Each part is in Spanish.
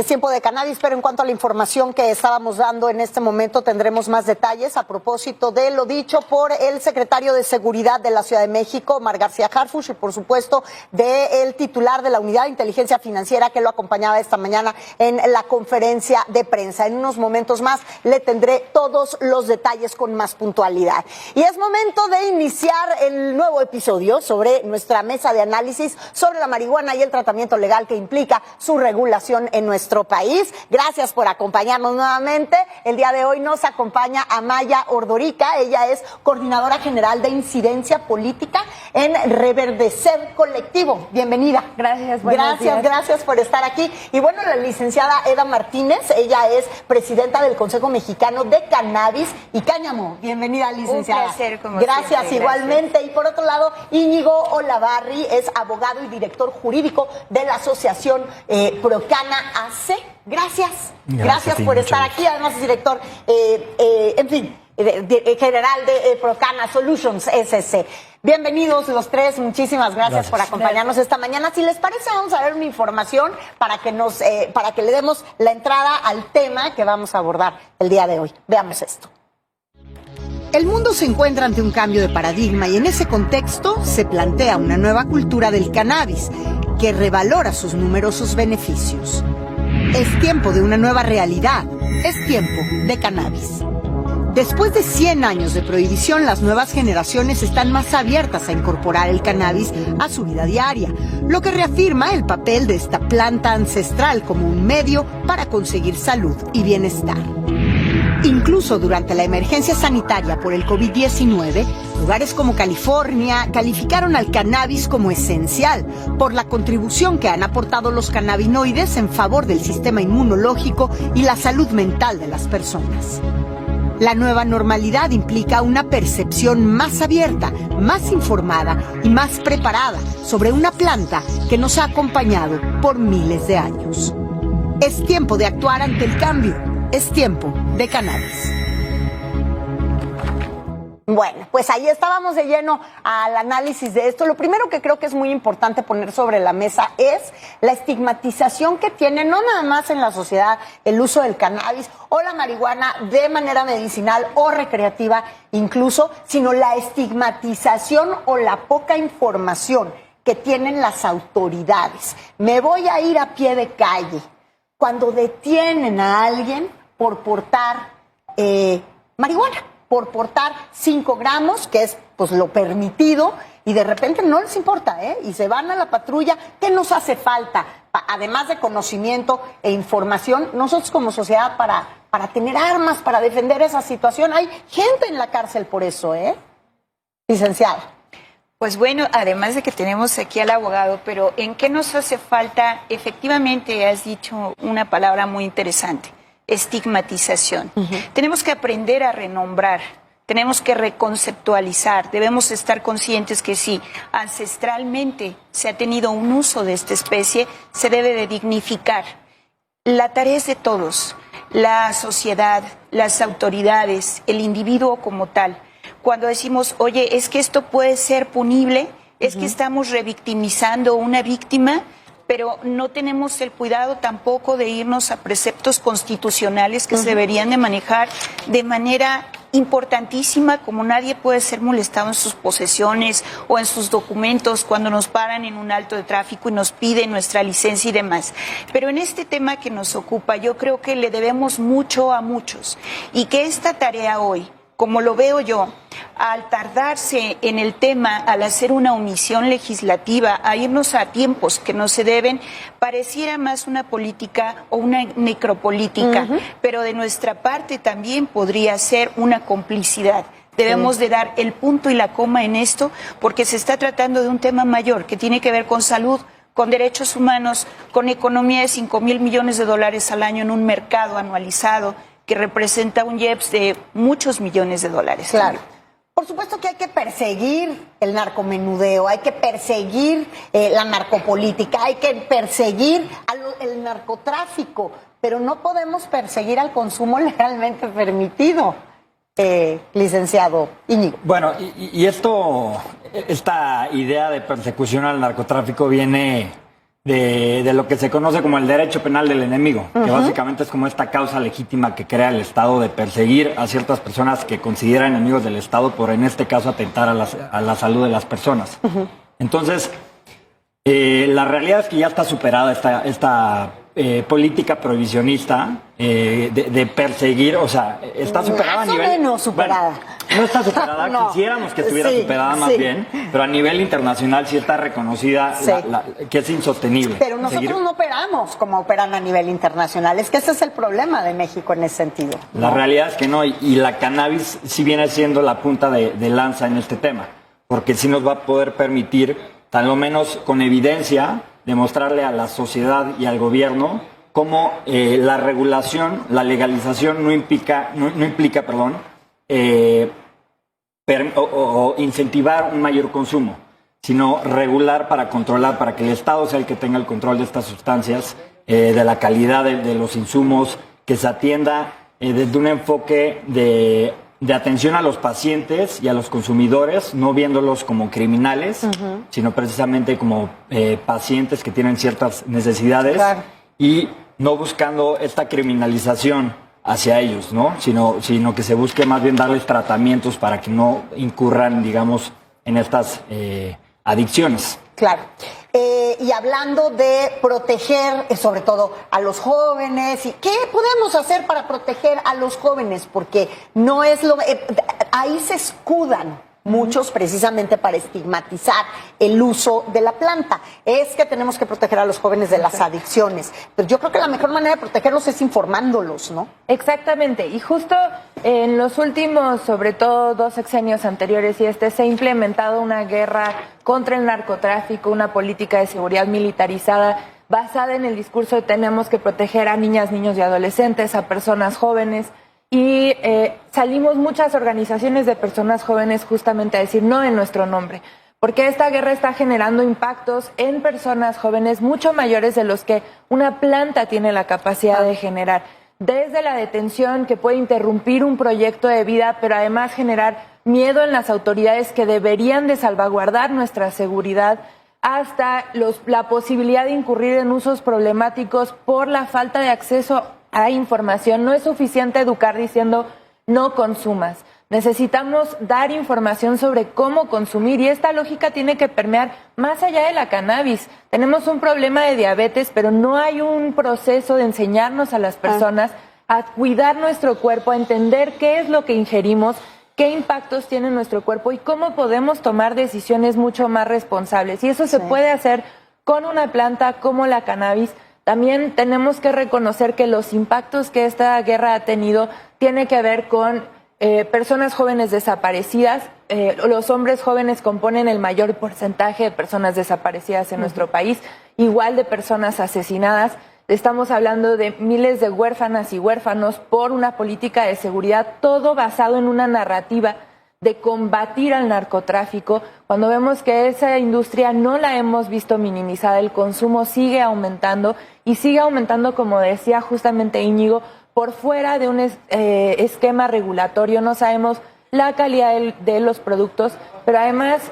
Es tiempo de cannabis, pero en cuanto a la información que estábamos dando en este momento, tendremos más detalles a propósito de lo dicho por el secretario de Seguridad de la Ciudad de México, Omar García Harfuch, y por supuesto del titular de la Unidad de Inteligencia Financiera que lo acompañaba esta mañana en la conferencia de prensa. En unos momentos más le tendré todos los detalles con más puntualidad. Y es momento de iniciar el nuevo episodio sobre nuestra mesa de análisis sobre la marihuana y el tratamiento legal que implica su regulación en nuestro país. Gracias por acompañarnos nuevamente. El día de hoy nos acompaña Amaya Ordorica. Ella es coordinadora general de incidencia política en Reverdecer Colectivo. Bienvenida. Gracias. Gracias por estar aquí. Y bueno, la licenciada Eda Martínez, ella es presidenta del Consejo Mexicano de Cannabis y Cáñamo. Bienvenida, licenciada. Un placer, como Gracias, siempre, igualmente. Gracias. Y por otro lado, Íñigo Olavarri es abogado y director jurídico de la Asociación Procana AC. Gracias por estar aquí. Además es director, general de Procana Solutions SC. Bienvenidos los tres, muchísimas gracias por acompañarnos esta mañana. Si les parece, vamos a ver una información para que le demos la entrada al tema que vamos a abordar el día de hoy. Veamos esto. El mundo se encuentra ante un cambio de paradigma y en ese contexto se plantea una nueva cultura del cannabis que revalora sus numerosos beneficios. Es tiempo de una nueva realidad, es tiempo de cannabis. Después de 100 años de prohibición, las nuevas generaciones están más abiertas a incorporar el cannabis a su vida diaria, lo que reafirma el papel de esta planta ancestral como un medio para conseguir salud y bienestar. Incluso durante la emergencia sanitaria por el COVID-19, lugares como California calificaron al cannabis como esencial por la contribución que han aportado los cannabinoides en favor del sistema inmunológico y la salud mental de las personas. La nueva normalidad implica una percepción más abierta, más informada y más preparada sobre una planta que nos ha acompañado por miles de años. Es tiempo de actuar ante el cambio. Es tiempo de cannabis. Bueno, pues ahí estábamos de lleno al análisis de esto. Lo primero que creo que es muy importante poner sobre la mesa es la estigmatización que tiene, no nada más en la sociedad, el uso del cannabis o la marihuana de manera medicinal o recreativa incluso, sino la estigmatización o la poca información que tienen las autoridades. Me voy a ir a pie de calle. Cuando detienen a alguien por portar marihuana, por portar 5 gramos, que es pues lo permitido, y de repente no les importa, y se van a la patrulla. ¿Qué nos hace falta? Además de conocimiento e información, nosotros como sociedad para tener armas, para defender esa situación. Hay gente en la cárcel por eso, licenciada. Pues bueno, además de que tenemos aquí al abogado, pero ¿en qué nos hace falta? Efectivamente, has dicho una palabra muy interesante: estigmatización. Tenemos que aprender a renombrar, tenemos que reconceptualizar, debemos estar conscientes que si ancestralmente se ha tenido un uso de esta especie, se debe de dignificar. La tarea es de todos, la sociedad, las autoridades, el individuo como tal. Cuando decimos, oye, es que esto puede ser punible, es que estamos revictimizando a una víctima, pero no tenemos el cuidado tampoco de irnos a preceptos constitucionales que se deberían de manejar de manera importantísima, como nadie puede ser molestado en sus posesiones o en sus documentos cuando nos paran en un alto de tráfico y nos piden nuestra licencia y demás. Pero en este tema que nos ocupa, yo creo que le debemos mucho a muchos y que esta tarea hoy, como lo veo yo, al tardarse en el tema, al hacer una omisión legislativa, a irnos a tiempos que no se deben, pareciera más una política o una necropolítica, pero de nuestra parte también podría ser una complicidad. Debemos de dar el punto y la coma en esto, porque se está tratando de un tema mayor que tiene que ver con salud, con derechos humanos, con economía de 5,000 millones de dólares al año en un mercado anualizado que representa un IEPS de muchos millones de dólares. Claro. Por supuesto que hay que perseguir el narcomenudeo, hay que perseguir la narcopolítica, hay que perseguir el narcotráfico, pero no podemos perseguir al consumo legalmente permitido, licenciado Íñigo. Bueno, esta idea de persecución al narcotráfico viene de lo que se conoce como el derecho penal del enemigo, que básicamente es como esta causa legítima que crea el Estado de perseguir a ciertas personas que considera enemigos del Estado por, en este caso, atentar a la salud de las personas. Entonces, la realidad es que ya está superada esta política prohibicionista de perseguir, o sea, está superada a nivel... Más o menos superada. Bueno, no está superada, no. Quisiéramos que estuviera superada más bien, pero a nivel internacional sí está reconocida que es insostenible. Pero nosotros no operamos como operan a nivel internacional, es que ese es el problema de México en ese sentido, ¿no? La realidad es que no, y la cannabis sí viene siendo la punta de lanza en este tema, porque sí nos va a poder permitir, tal lo menos con evidencia, demostrarle a la sociedad y al gobierno cómo la regulación, la legalización no implica incentivar un mayor consumo, sino regular para controlar, para que el Estado sea el que tenga el control de estas sustancias, de la calidad de los insumos, que se atienda desde un enfoque de atención a los pacientes y a los consumidores, no viéndolos como criminales, sino precisamente como pacientes que tienen ciertas necesidades, claro, y no buscando esta criminalización hacia ellos, ¿no? Sino que se busque más bien darles tratamientos para que no incurran, digamos, en estas adicciones. Claro. Y hablando de proteger, sobre todo, a los jóvenes, ¿y qué podemos hacer para proteger a los jóvenes? Porque no es lo... ahí se escudan muchos precisamente para estigmatizar el uso de la planta. Es que tenemos que proteger a los jóvenes de las adicciones. Pero yo creo que la mejor manera de protegerlos es informándolos, ¿no? Exactamente. Y justo en los últimos, sobre todo 2 sexenios anteriores y se ha implementado una guerra contra el narcotráfico, una política de seguridad militarizada basada en el discurso de tenemos que proteger a niñas, niños y adolescentes, a personas jóvenes. Y salimos muchas organizaciones de personas jóvenes justamente a decir no en nuestro nombre, porque esta guerra está generando impactos en personas jóvenes mucho mayores de los que una planta tiene la capacidad de generar. Desde la detención que puede interrumpir un proyecto de vida, pero además generar miedo en las autoridades que deberían de salvaguardar nuestra seguridad, hasta la posibilidad de incurrir en usos problemáticos por la falta de acceso a información. No es suficiente educar diciendo no consumas. Necesitamos dar información sobre cómo consumir y esta lógica tiene que permear más allá de la cannabis. Tenemos un problema de diabetes, pero no hay un proceso de enseñarnos a las personas a cuidar nuestro cuerpo, a entender qué es lo que ingerimos, qué impactos tiene nuestro cuerpo y cómo podemos tomar decisiones mucho más responsables. Y eso se puede hacer con una planta como la cannabis. También tenemos que reconocer que los impactos que esta guerra ha tenido tiene que ver con personas jóvenes desaparecidas. Los hombres jóvenes componen el mayor porcentaje de personas desaparecidas en nuestro país, igual de personas asesinadas. Estamos hablando de miles de huérfanas y huérfanos por una política de seguridad, todo basado en una narrativa de combatir al narcotráfico, cuando vemos que esa industria no la hemos visto minimizada, el consumo sigue aumentando y sigue aumentando, como decía justamente Íñigo, por fuera de un esquema regulatorio. No sabemos la calidad de los productos, pero además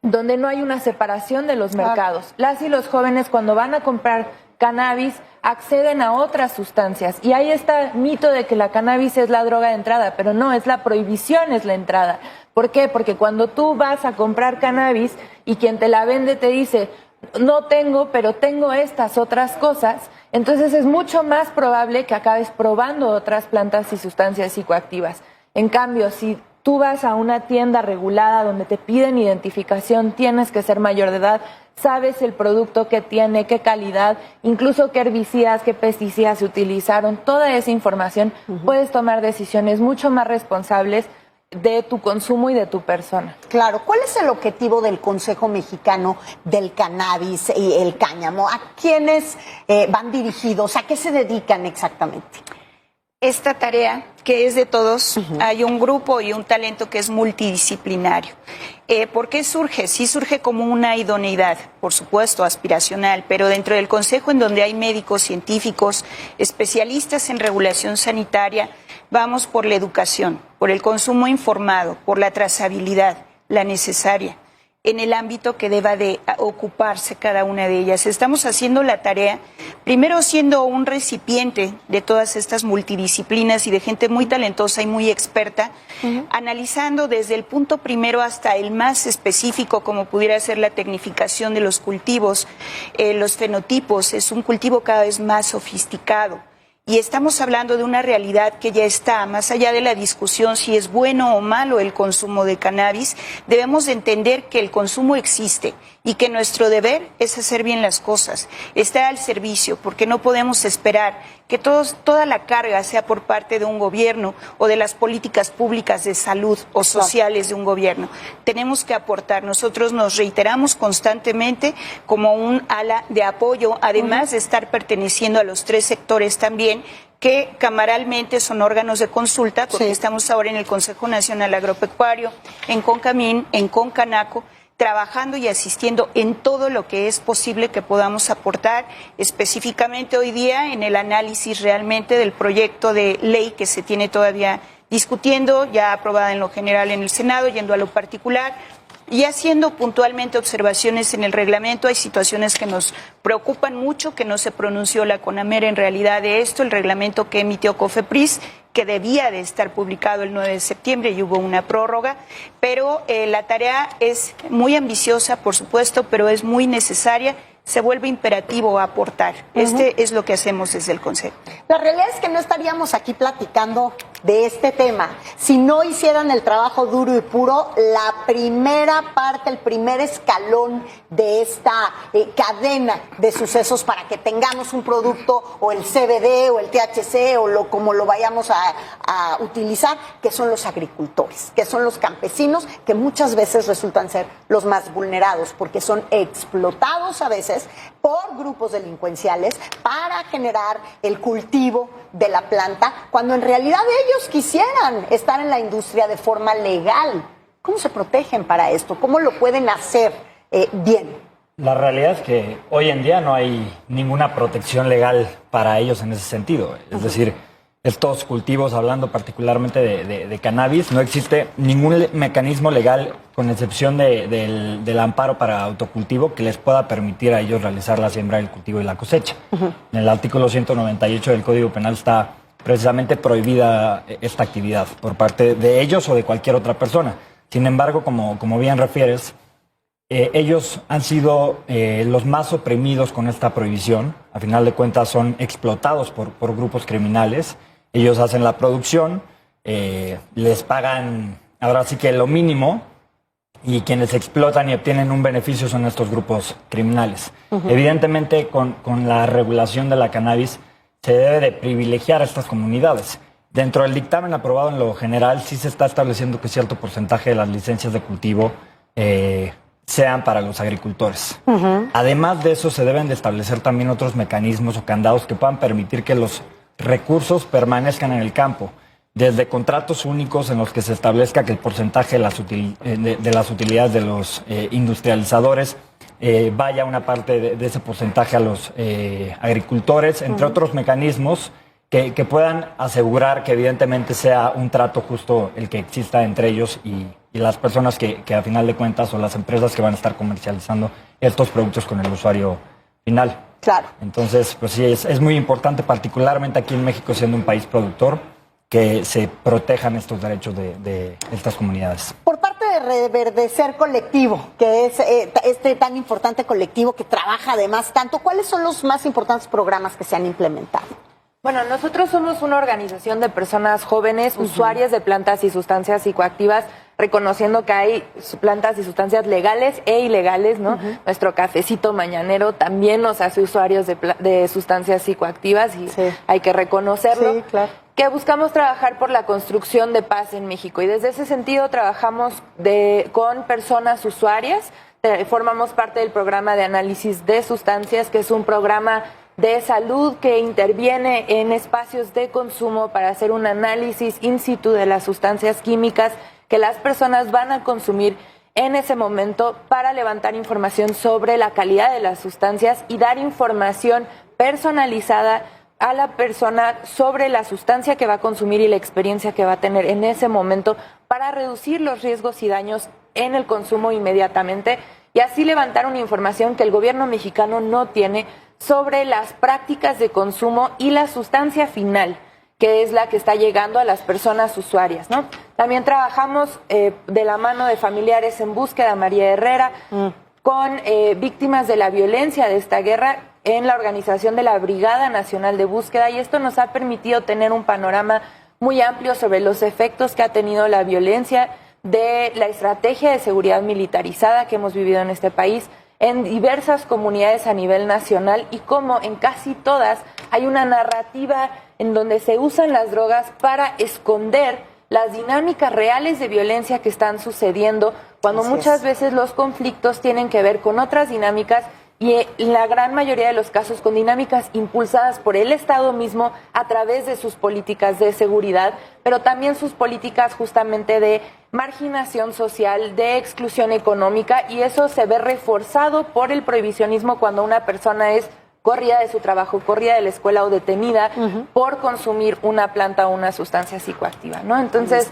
donde no hay una separación de los mercados. Las y los jóvenes cuando van a comprar cannabis acceden a otras sustancias y hay este mito de que la cannabis es la droga de entrada, pero no, es la prohibición, es la entrada. ¿Por qué? Porque cuando tú vas a comprar cannabis y quien te la vende te dice no tengo, pero tengo estas otras cosas, entonces es mucho más probable que acabes probando otras plantas y sustancias psicoactivas. En cambio, si tú vas a una tienda regulada donde te piden identificación, tienes que ser mayor de edad, sabes el producto que tiene, qué calidad, incluso qué herbicidas, qué pesticidas se utilizaron, toda esa información, puedes tomar decisiones mucho más responsables de tu consumo y de tu persona. Claro. ¿Cuál es el objetivo del Consejo Mexicano del Cannabis y el Cáñamo? ¿A quiénes van dirigidos? ¿A qué se dedican exactamente? Esta tarea, que es de todos, hay un grupo y un talento que es multidisciplinario. ¿Por qué surge? Sí surge como una idoneidad, por supuesto, aspiracional, pero dentro del Consejo, en donde hay médicos, científicos, especialistas en regulación sanitaria, vamos por la educación, por el consumo informado, por la trazabilidad, la necesaria. en el ámbito que deba de ocuparse cada una de ellas. Estamos haciendo la tarea, primero siendo un recipiente de todas estas multidisciplinas y de gente muy talentosa y muy experta, analizando desde el punto primero hasta el más específico, como pudiera ser la tecnificación de los cultivos, los fenotipos. Es un cultivo cada vez más sofisticado. Y estamos hablando de una realidad que ya está, más allá de la discusión si es bueno o malo el consumo de cannabis, debemos de entender que el consumo existe y que nuestro deber es hacer bien las cosas, estar al servicio, porque no podemos esperar que toda la carga sea por parte de un gobierno o de las políticas públicas de salud o sociales de un gobierno. Tenemos que aportar. Nosotros nos reiteramos constantemente como un ala de apoyo, además de estar perteneciendo a los 3 sectores también, que camaralmente son órganos de consulta, porque estamos ahora en el Consejo Nacional Agropecuario, en CONCAMIN, en CONCANACO, trabajando y asistiendo en todo lo que es posible que podamos aportar, específicamente hoy día en el análisis realmente del proyecto de ley que se tiene todavía discutiendo, ya aprobada en lo general en el Senado, yendo a lo particular, y haciendo puntualmente observaciones en el reglamento. Hay situaciones que nos preocupan mucho, que no se pronunció la CONAMER en realidad de esto, el reglamento que emitió COFEPRIS, que debía de estar publicado el 9 de septiembre y hubo una prórroga, pero la tarea es muy ambiciosa, por supuesto, pero es muy necesaria. Se vuelve imperativo aportar. Este es lo que hacemos desde el Consejo. La realidad es que no estaríamos aquí platicando de este tema si no hicieran el trabajo duro y puro, la primera parte, el primer escalón de esta cadena de sucesos para que tengamos un producto, o el CBD o el THC o como lo vayamos a utilizar, que son los agricultores, que son los campesinos, que muchas veces resultan ser los más vulnerados porque son explotados a veces por grupos delincuenciales para generar el cultivo de la planta, cuando en realidad ellos quisieran estar en la industria de forma legal. ¿Cómo se protegen para esto? ¿Cómo lo pueden hacer bien? La realidad es que hoy en día no hay ninguna protección legal para ellos en ese sentido. Es decir, estos cultivos, hablando particularmente de cannabis, no existe ningún mecanismo legal, con excepción del amparo para autocultivo, que les pueda permitir a ellos realizar la siembra, el cultivo y la cosecha. En el artículo 198 del Código Penal está precisamente prohibida esta actividad por parte de ellos o de cualquier otra persona. Sin embargo, como bien refieres, ellos han sido los más oprimidos con esta prohibición. A final de cuentas son explotados por grupos criminales. Ellos hacen la producción, les pagan ahora sí que lo mínimo, y quienes explotan y obtienen un beneficio son estos grupos criminales. Evidentemente, con la regulación de la cannabis se debe de privilegiar a estas comunidades. Dentro del dictamen aprobado en lo general sí se está estableciendo que cierto porcentaje de las licencias de cultivo sean para los agricultores. Además de eso, se deben de establecer también otros mecanismos o candados que puedan permitir que los recursos permanezcan en el campo, desde contratos únicos en los que se establezca que el porcentaje de las utilidades de los industrializadores vaya una parte de ese porcentaje a los agricultores, entre otros mecanismos que puedan asegurar que evidentemente sea un trato justo el que exista entre ellos y las personas que a final de cuentas, o las empresas que van a estar comercializando estos productos con el usuario final. Claro. Entonces, pues sí, es muy importante, particularmente aquí en México, siendo un país productor, que se protejan estos derechos de estas comunidades. Por parte de Reverdecer Colectivo, que es este tan importante colectivo que trabaja además tanto, ¿cuáles son los más importantes programas que se han implementado? Bueno, nosotros somos una organización de personas jóvenes, usuarias de plantas y sustancias psicoactivas, reconociendo que hay plantas y sustancias legales e ilegales, ¿no? Nuestro cafecito mañanero también nos hace usuarios de sustancias psicoactivas y hay que reconocerlo. Sí, claro. Que buscamos trabajar por la construcción de paz en México, y desde ese sentido trabajamos con personas usuarias. Formamos parte del programa de análisis de sustancias, que es un programa de salud que interviene en espacios de consumo para hacer un análisis in situ de las sustancias químicas que las personas van a consumir en ese momento, para levantar información sobre la calidad de las sustancias y dar información personalizada a la persona sobre la sustancia que va a consumir y la experiencia que va a tener en ese momento, para reducir los riesgos y daños en el consumo inmediatamente y así levantar una información que el gobierno mexicano no tiene sobre las prácticas de consumo y la sustancia final, que es la que está llegando a las personas usuarias, ¿no? También trabajamos de la mano de familiares en búsqueda, María Herrera, con víctimas de la violencia de esta guerra en la organización de la Brigada Nacional de Búsqueda, y esto nos ha permitido tener un panorama muy amplio sobre los efectos que ha tenido la violencia de la estrategia de seguridad militarizada que hemos vivido en este país en diversas comunidades a nivel nacional y cómo en casi todas hay una narrativa en donde se usan las drogas para esconder las dinámicas reales de violencia que están sucediendo, cuando muchas veces los conflictos tienen que ver con otras dinámicas y en la gran mayoría de los casos con dinámicas impulsadas por el Estado mismo a través de sus políticas de seguridad, pero también sus políticas justamente de marginación social, de exclusión económica, y eso se ve reforzado por el prohibicionismo cuando una persona es corrida de su trabajo, corrida de la escuela o detenida por consumir una planta o una sustancia psicoactiva, ¿no? Entonces,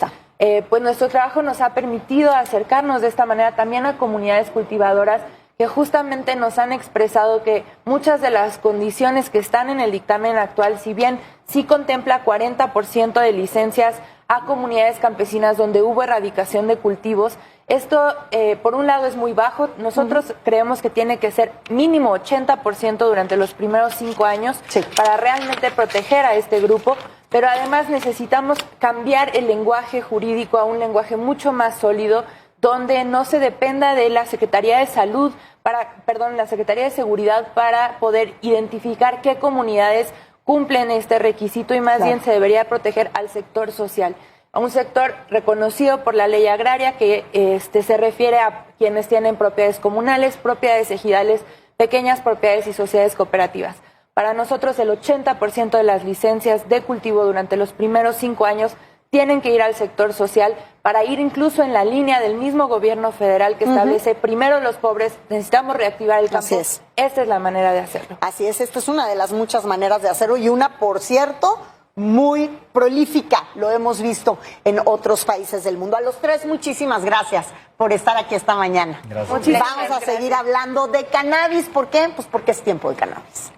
pues nuestro trabajo nos ha permitido acercarnos de esta manera también a comunidades cultivadoras que justamente nos han expresado que muchas de las condiciones que están en el dictamen actual, si bien sí contempla 40% de licencias a comunidades campesinas donde hubo erradicación de cultivos, esto por un lado es muy bajo. Nosotros creemos que tiene que ser mínimo 80% durante los primeros 5 años para realmente proteger a este grupo, pero además necesitamos cambiar el lenguaje jurídico a un lenguaje mucho más sólido, donde no se dependa de la Secretaría de Salud, la Secretaría de Seguridad para poder identificar qué comunidades cumplen este requisito y más bien se debería proteger al sector social, a un sector reconocido por la ley agraria que se refiere a quienes tienen propiedades comunales, propiedades ejidales, pequeñas propiedades y sociedades cooperativas. Para nosotros el 80% de las licencias de cultivo durante los primeros 5 años tienen que ir al sector social para ir incluso en la línea del mismo gobierno federal que establece primero los pobres, necesitamos reactivar el campo. Así es. Esta es la manera de hacerlo. Así es, esta es una de las muchas maneras de hacerlo y una, por cierto, muy prolífica, lo hemos visto en otros países del mundo. A los tres, muchísimas gracias por estar aquí esta mañana. Gracias. Vamos a seguir hablando de cannabis. ¿Por qué? Pues porque es tiempo de cannabis.